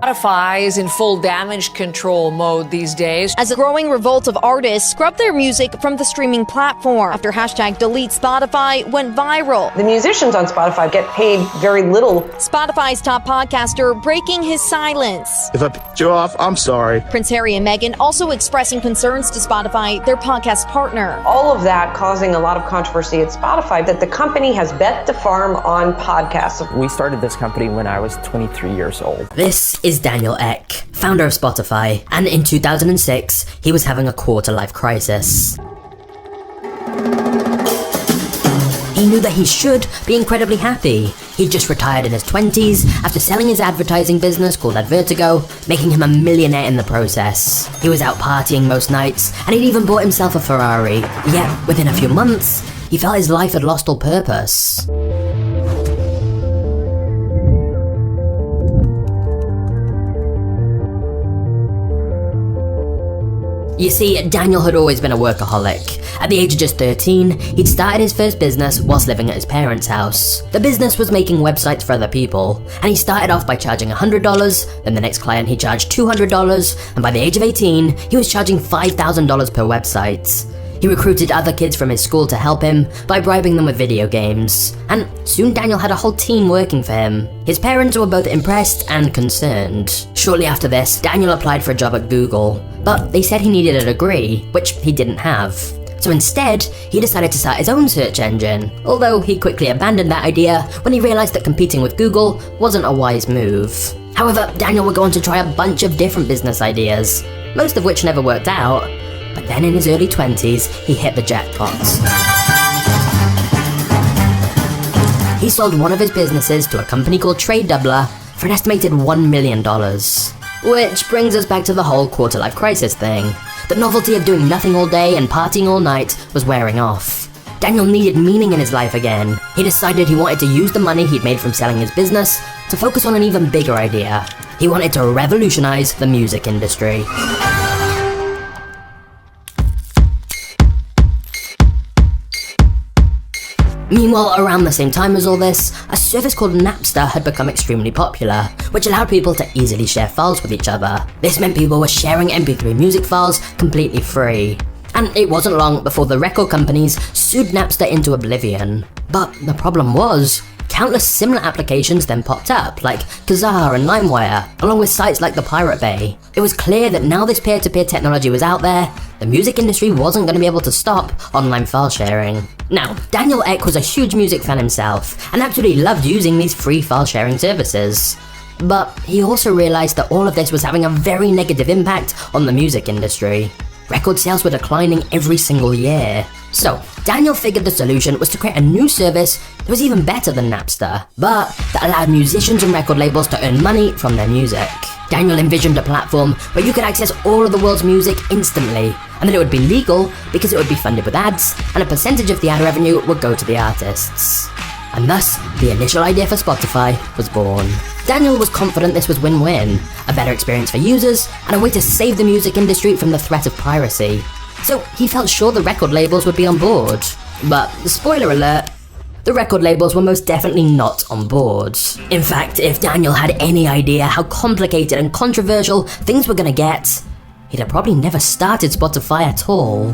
Spotify is in full damage control mode these days, as a growing revolt of artists scrubbed their music from the streaming platform after hashtag Delete Spotify went viral. The musicians on Spotify get paid very little. Spotify's top podcaster breaking his silence. If I picked you off, I'm sorry. Prince Harry and Meghan also expressing concerns to Spotify, their podcast partner. All of that causing a lot of controversy at Spotify, that the company has bet the farm on podcasts. We started this company when I was 23 years old. This is Daniel Ek, founder of Spotify, and in 2006, he was having a quarter-life crisis. He knew that he should be incredibly happy. He'd just retired in his 20s after selling his advertising business called Advertigo, making him a millionaire in the process. He was out partying most nights, and he'd even bought himself a Ferrari. Yet, within a few months, he felt his life had lost all purpose. You see, Daniel had always been a workaholic. At the age of just 13, he'd started his first business whilst living at his parents' house. The business was making websites for other people, and he started off by charging $100, then the next client he charged $200, and by the age of 18, he was charging $5,000 per website. He recruited other kids from his school to help him by bribing them with video games, and soon Daniel had a whole team working for him. His parents were both impressed and concerned. Shortly after this, Daniel applied for a job at Google, but they said he needed a degree, which he didn't have. So instead, he decided to start his own search engine, although he quickly abandoned that idea when he realized that competing with Google wasn't a wise move. However, Daniel would go on to try a bunch of different business ideas, most of which never worked out. But then in his early 20s, he hit the jackpot. He sold one of his businesses to a company called Trade Doubler for an estimated $1 million. Which brings us back to the whole quarter-life crisis thing. The novelty of doing nothing all day and partying all night was wearing off. Daniel needed meaning in his life again. He decided he wanted to use the money he'd made from selling his business to focus on an even bigger idea. He wanted to revolutionize the music industry. Meanwhile, around the same time as all this, a service called Napster had become extremely popular, which allowed people to easily share files with each other. This meant people were sharing MP3 music files completely free. And it wasn't long before the record companies sued Napster into oblivion. But the problem was, countless similar applications then popped up, like Kazaa and LimeWire, along with sites like the Pirate Bay. It was clear that now this peer-to-peer technology was out there, the music industry wasn't going to be able to stop online file sharing. Now, Daniel Ek was a huge music fan himself, and absolutely loved using these free file sharing services. But he also realized that all of this was having a very negative impact on the music industry. Record sales were declining every single year. So, Daniel figured the solution was to create a new service that was even better than Napster, but that allowed musicians and record labels to earn money from their music. Daniel envisioned a platform where you could access all of the world's music instantly, and that it would be legal because it would be funded with ads, and a percentage of the ad revenue would go to the artists. And thus, the initial idea for Spotify was born. Daniel was confident this was win-win, a better experience for users, and a way to save the music industry from the threat of piracy. So he felt sure the record labels would be on board. But, spoiler alert, the record labels were most definitely not on board. In fact, if Daniel had any idea how complicated and controversial things were gonna get, he'd have probably never started Spotify at all.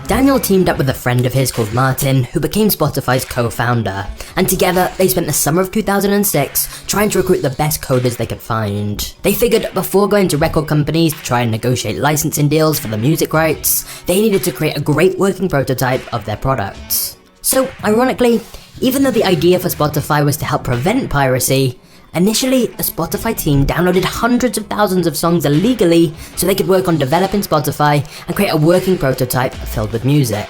Daniel teamed up with a friend of his called Martin, who became Spotify's co-founder, and together they spent the summer of 2006 trying to recruit the best coders they could find. They figured before going to record companies to try and negotiate licensing deals for the music rights, they needed to create a great working prototype of their product. So, ironically, even though the idea for Spotify was to help prevent piracy, initially, the Spotify team downloaded hundreds of thousands of songs illegally so they could work on developing Spotify and create a working prototype filled with music.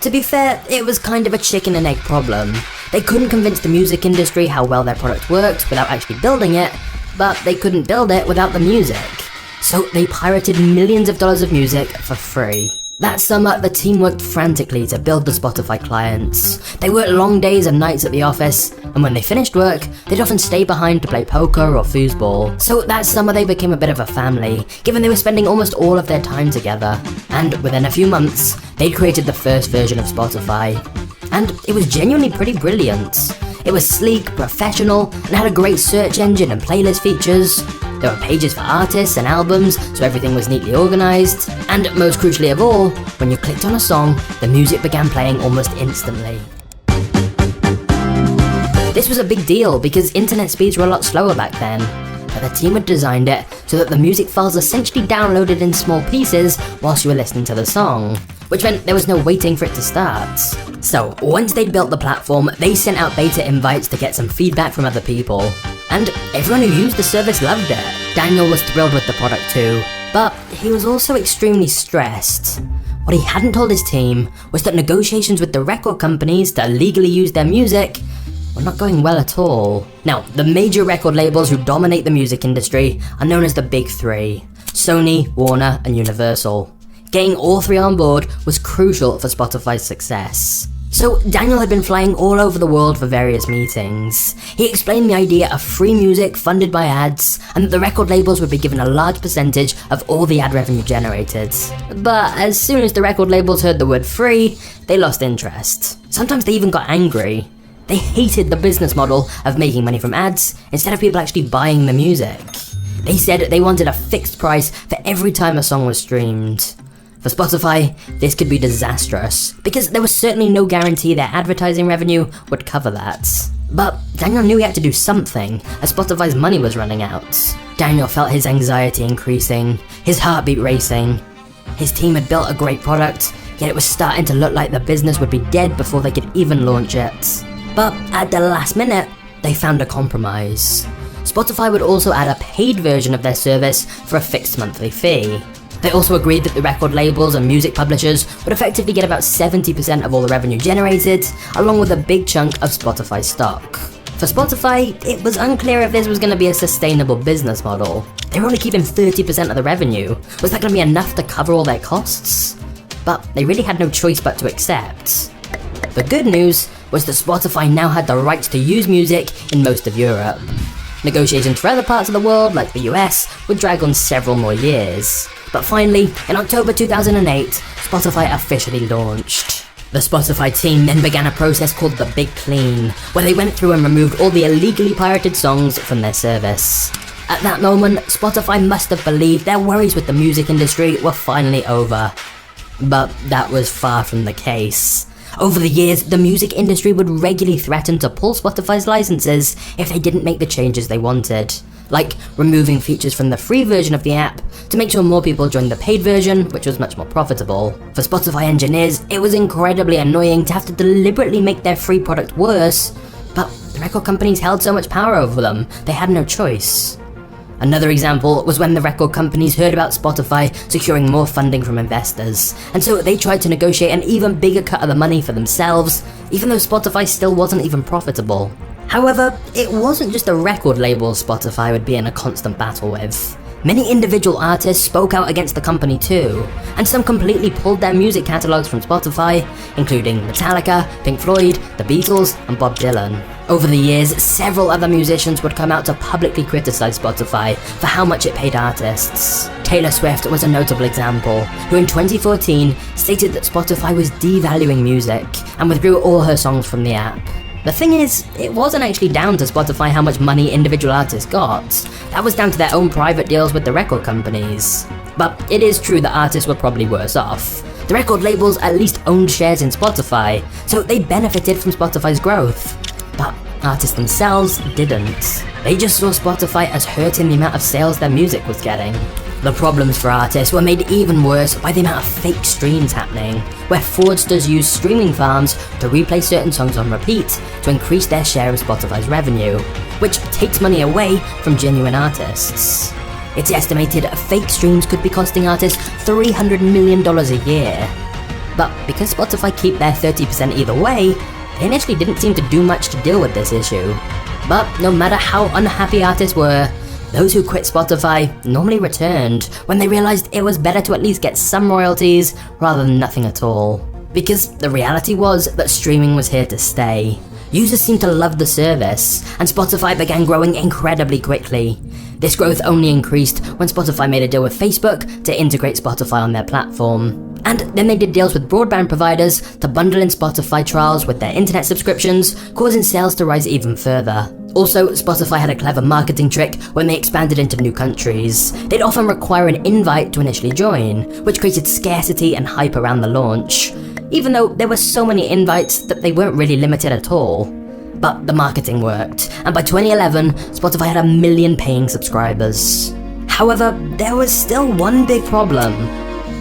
To be fair, it was kind of a chicken and egg problem. They couldn't convince the music industry how well their product worked without actually building it, but they couldn't build it without the music. So they pirated millions of dollars of music for free. That summer, the team worked frantically to build the Spotify clients. They worked long days and nights at the office, and when they finished work, they'd often stay behind to play poker or foosball. So that summer they became a bit of a family, given they were spending almost all of their time together. And within a few months, they'd created the first version of Spotify. And it was genuinely pretty brilliant. It was sleek, professional, and had a great search engine and playlist features. There were pages for artists and albums, so everything was neatly organized. And most crucially of all, when you clicked on a song, the music began playing almost instantly. This was a big deal because internet speeds were a lot slower back then, but the team had designed it so that the music files essentially downloaded in small pieces whilst you were listening to the song, which meant there was no waiting for it to start. So, once they'd built the platform, they sent out beta invites to get some feedback from other people. And everyone who used the service loved it. Daniel was thrilled with the product too, but he was also extremely stressed. What he hadn't told his team was that negotiations with the record companies to legally use their music were not going well at all. Now, the major record labels who dominate the music industry are known as the Big Three: Sony, Warner, and Universal. Getting all three on board was crucial for Spotify's success. So Daniel had been flying all over the world for various meetings. He explained the idea of free music funded by ads, and that the record labels would be given a large percentage of all the ad revenue generated. But as soon as the record labels heard the word free, they lost interest. Sometimes they even got angry. They hated the business model of making money from ads instead of people actually buying the music. They said they wanted a fixed price for every time a song was streamed. For Spotify, this could be disastrous, because there was certainly no guarantee their advertising revenue would cover that. But Daniel knew he had to do something, as Spotify's money was running out. Daniel felt his anxiety increasing, his heartbeat racing. His team had built a great product, yet it was starting to look like the business would be dead before they could even launch it. But at the last minute, they found a compromise. Spotify would also add a paid version of their service for a fixed monthly fee. They also agreed that the record labels and music publishers would effectively get about 70% of all the revenue generated, along with a big chunk of Spotify stock. For Spotify, it was unclear if this was going to be a sustainable business model. They were only keeping 30% of the revenue. Was that going to be enough to cover all their costs? But they really had no choice but to accept. The good news was that Spotify now had the rights to use music in most of Europe. Negotiations for other parts of the world, like the US, would drag on several more years. But finally, in October 2008, Spotify officially launched. The Spotify team then began a process called the Big Clean, where they went through and removed all the illegally pirated songs from their service. At that moment, Spotify must have believed their worries with the music industry were finally over. But that was far from the case. Over the years, the music industry would regularly threaten to pull Spotify's licenses if they didn't make the changes they wanted, like removing features from the free version of the app to make sure more people joined the paid version, which was much more profitable. For Spotify engineers, it was incredibly annoying to have to deliberately make their free product worse, but the record companies held so much power over them, they had no choice. Another example was when the record companies heard about Spotify securing more funding from investors, and so they tried to negotiate an even bigger cut of the money for themselves, even though Spotify still wasn't even profitable. However, it wasn't just the record labels Spotify would be in a constant battle with. Many individual artists spoke out against the company too, and some completely pulled their music catalogs from Spotify, including Metallica, Pink Floyd, The Beatles, and Bob Dylan. Over the years, several other musicians would come out to publicly criticize Spotify for how much it paid artists. Taylor Swift was a notable example, who in 2014 stated that Spotify was devaluing music and withdrew all her songs from the app. The thing is, it wasn't actually down to Spotify how much money individual artists got. That was down to their own private deals with the record companies. But it is true that artists were probably worse off. The record labels at least owned shares in Spotify, so they benefited from Spotify's growth. But artists themselves didn't. They just saw Spotify as hurting the amount of sales their music was getting. The problems for artists were made even worse by the amount of fake streams happening, where fraudsters use streaming farms to replay certain songs on repeat to increase their share of Spotify's revenue, which takes money away from genuine artists. It's estimated fake streams could be costing artists $300 million a year. But because Spotify keep their 30% either way, they initially didn't seem to do much to deal with this issue. But no matter how unhappy artists were, those who quit Spotify normally returned when they realized it was better to at least get some royalties rather than nothing at all. Because the reality was that streaming was here to stay. Users seemed to love the service, and Spotify began growing incredibly quickly. This growth only increased when Spotify made a deal with Facebook to integrate Spotify on their platform. And then they did deals with broadband providers to bundle in Spotify trials with their internet subscriptions, causing sales to rise even further. Also, Spotify had a clever marketing trick when they expanded into new countries. They'd often require an invite to initially join, which created scarcity and hype around the launch, even though there were so many invites that they weren't really limited at all. But the marketing worked, and by 2011, Spotify had 1 million paying subscribers. However, there was still one big problem.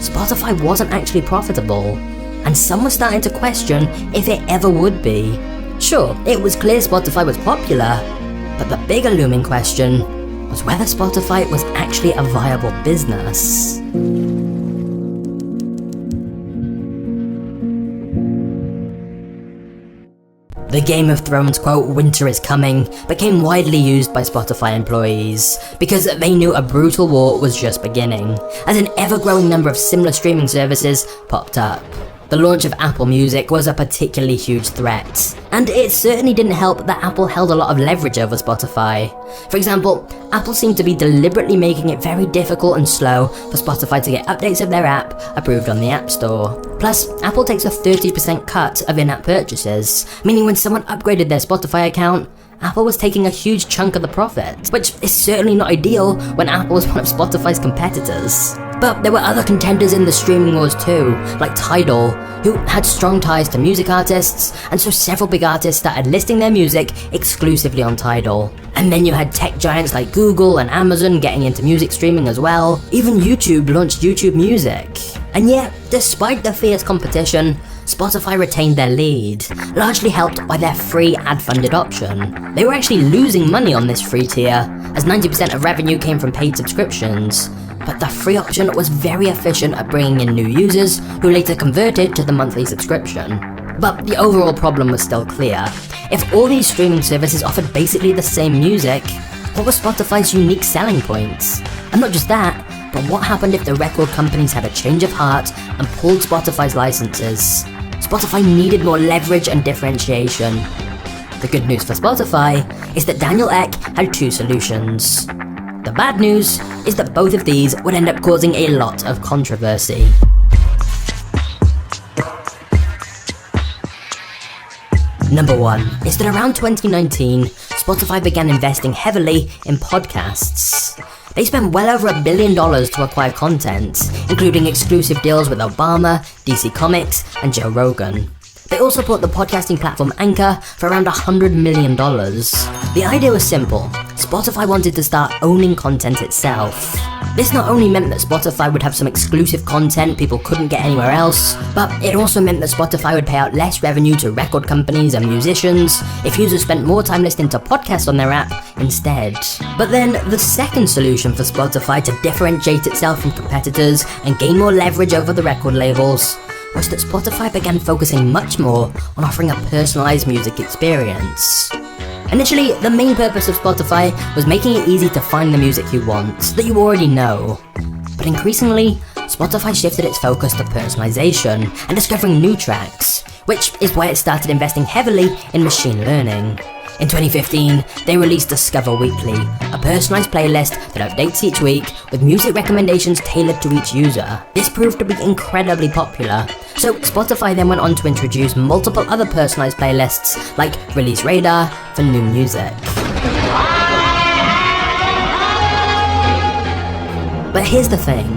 Spotify wasn't actually profitable, and some were starting to question if it ever would be. Sure, it was clear Spotify was popular, but the bigger looming question was whether Spotify was actually a viable business. The Game of Thrones quote, "Winter is coming," became widely used by Spotify employees because they knew a brutal war was just beginning, as an ever-growing number of similar streaming services popped up. The launch of Apple Music was a particularly huge threat, and it certainly didn't help that Apple held a lot of leverage over Spotify. For example, Apple seemed to be deliberately making it very difficult and slow for Spotify to get updates of their app approved on the App Store. Plus, Apple takes a 30% cut of in-app purchases, meaning when someone upgraded their Spotify account, Apple was taking a huge chunk of the profit, which is certainly not ideal when Apple is one of Spotify's competitors. But there were other contenders in the streaming wars too, like Tidal, who had strong ties to music artists, and so several big artists started listing their music exclusively on Tidal. And then you had tech giants like Google and Amazon getting into music streaming as well. Even YouTube launched YouTube Music. And yet, despite the fierce competition, Spotify retained their lead, largely helped by their free ad-funded option. They were actually losing money on this free tier, as 90% of revenue came from paid subscriptions. But the free option was very efficient at bringing in new users, who later converted to the monthly subscription. But the overall problem was still clear. If all these streaming services offered basically the same music, what was Spotify's unique selling points? And not just that, but what happened if the record companies had a change of heart and pulled Spotify's licenses? Spotify needed more leverage and differentiation. The good news for Spotify is that Daniel Ek had two solutions. The bad news is that both of these would end up causing a lot of controversy. Number 1 is that around 2019, Spotify began investing heavily in podcasts. They spent well over $1 billion to acquire content, including exclusive deals with Obama, DC Comics, and Joe Rogan. They also bought the podcasting platform Anchor for around $100 million. The idea was simple. Spotify wanted to start owning content itself. This not only meant that Spotify would have some exclusive content people couldn't get anywhere else, but it also meant that Spotify would pay out less revenue to record companies and musicians if users spent more time listening to podcasts on their app instead. But then, the second solution for Spotify to differentiate itself from competitors and gain more leverage over the record labels was that Spotify began focusing much more on offering a personalized music experience. Initially, the main purpose of Spotify was making it easy to find the music you want, that you already know. But increasingly, Spotify shifted its focus to personalization and discovering new tracks, which is why it started investing heavily in machine learning. In 2015, they released Discover Weekly, a personalized playlist that updates each week with music recommendations tailored to each user. This proved to be incredibly popular, so Spotify then went on to introduce multiple other personalized playlists like Release Radar for new music. But here's the thing,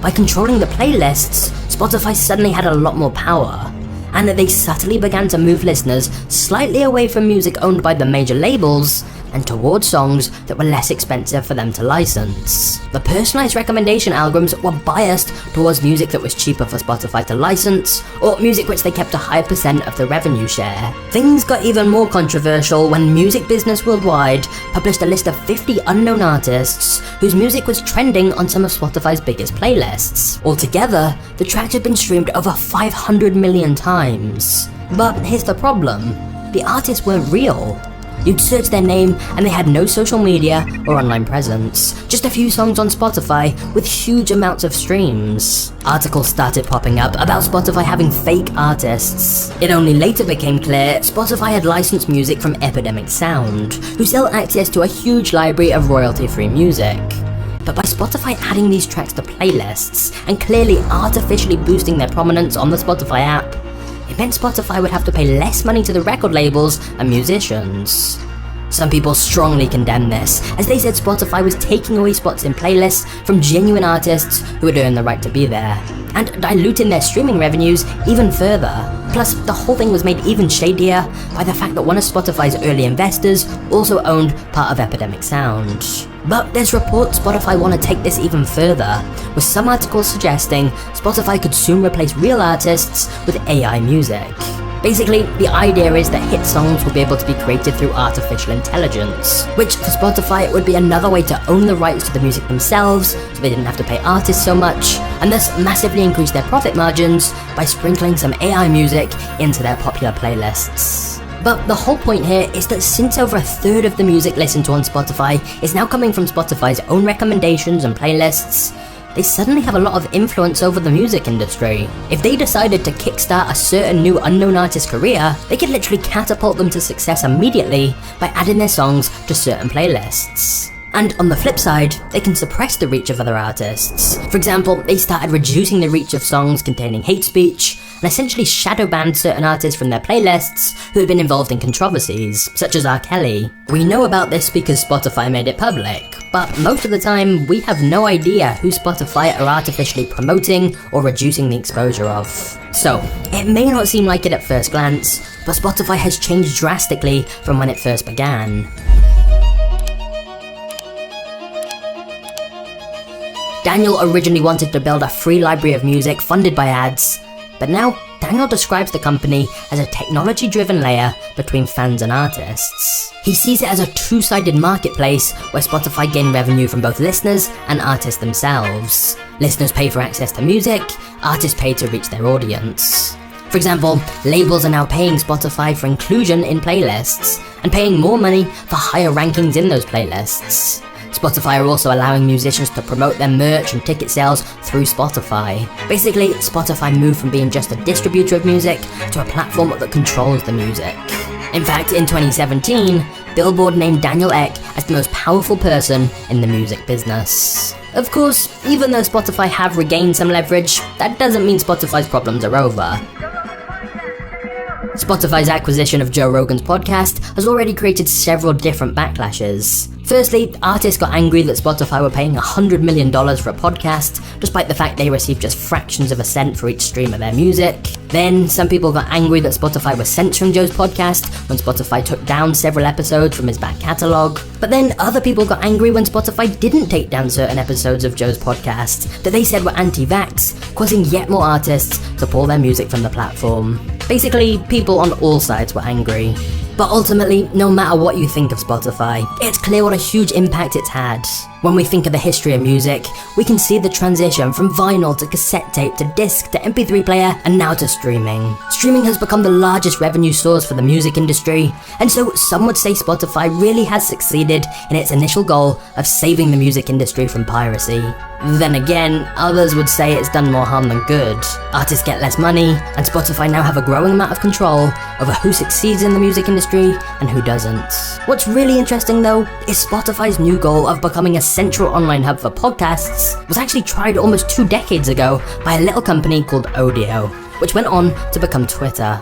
by controlling the playlists, Spotify suddenly had a lot more power, and that they subtly began to move listeners slightly away from music owned by the major labels and towards songs that were less expensive for them to license. The personalized recommendation algorithms were biased towards music that was cheaper for Spotify to license, or music which they kept a higher percent of the revenue share. Things got even more controversial when Music Business Worldwide published a list of 50 unknown artists whose music was trending on some of Spotify's biggest playlists. Altogether, the tracks had been streamed over 500 million times. But here's the problem. The artists weren't real. You'd search their name and they had no social media or online presence, just a few songs on Spotify with huge amounts of streams. Articles started popping up about Spotify having fake artists. It only later became clear Spotify had licensed music from Epidemic Sound, who sell access to a huge library of royalty-free music. But by Spotify adding these tracks to playlists and clearly artificially boosting their prominence on the Spotify app, it meant Spotify would have to pay less money to the record labels and musicians. Some people strongly condemned this, as they said Spotify was taking away spots in playlists from genuine artists who had earned the right to be there, and diluting their streaming revenues even further. Plus, the whole thing was made even shadier by the fact that one of Spotify's early investors also owned part of Epidemic Sound. But there's reports Spotify want to take this even further, with some articles suggesting Spotify could soon replace real artists with AI music. Basically, the idea is that hit songs will be able to be created through artificial intelligence, which for Spotify would be another way to own the rights to the music themselves, so they didn't have to pay artists so much, and thus massively increase their profit margins by sprinkling some AI music into their popular playlists. But the whole point here is that since over a third of the music listened to on Spotify is now coming from Spotify's own recommendations and playlists, they suddenly have a lot of influence over the music industry. If they decided to kickstart a certain new unknown artist's career, they could literally catapult them to success immediately by adding their songs to certain playlists. And on the flip side, they can suppress the reach of other artists. For example, they started reducing the reach of songs containing hate speech, and essentially shadow banned certain artists from their playlists who had been involved in controversies, such as R. Kelly. We know about this because Spotify made it public, but most of the time we have no idea who Spotify are artificially promoting or reducing the exposure of. So, it may not seem like it at first glance, but Spotify has changed drastically from when it first began. Daniel originally wanted to build a free library of music funded by ads, but now Daniel describes the company as a technology-driven layer between fans and artists. He sees it as a two-sided marketplace where Spotify gain revenue from both listeners and artists themselves. Listeners pay for access to music, artists pay to reach their audience. For example, labels are now paying Spotify for inclusion in playlists, and paying more money for higher rankings in those playlists. Spotify are also allowing musicians to promote their merch and ticket sales through Spotify. Basically, Spotify moved from being just a distributor of music to a platform that controls the music. In fact, in 2017, Billboard named Daniel Ek as the most powerful person in the music business. Of course, even though Spotify have regained some leverage, that doesn't mean Spotify's problems are over. Spotify's acquisition of Joe Rogan's podcast has already created several different backlashes. Firstly, artists got angry that Spotify were paying $100 million for a podcast, despite the fact they received just fractions of a cent for each stream of their music. Then, some people got angry that Spotify was censoring Joe's podcast when Spotify took down several episodes from his back catalogue. But then, other people got angry when Spotify didn't take down certain episodes of Joe's podcast that they said were anti-vax, causing yet more artists to pull their music from the platform. Basically, people on all sides were angry. But ultimately, no matter what you think of Spotify, it's clear what a huge impact it's had. When we think of the history of music, we can see the transition from vinyl to cassette tape to disc to MP3 player and now to streaming. Streaming has become the largest revenue source for the music industry, and so some would say Spotify really has succeeded in its initial goal of saving the music industry from piracy. Then again, others would say it's done more harm than good. Artists get less money, and Spotify now have a growing amount of control over who succeeds in the music industry and who doesn't. What's really interesting though, is Spotify's new goal of becoming a central online hub for podcasts was actually tried almost 2 decades ago by a little company called Odeo, which went on to become Twitter.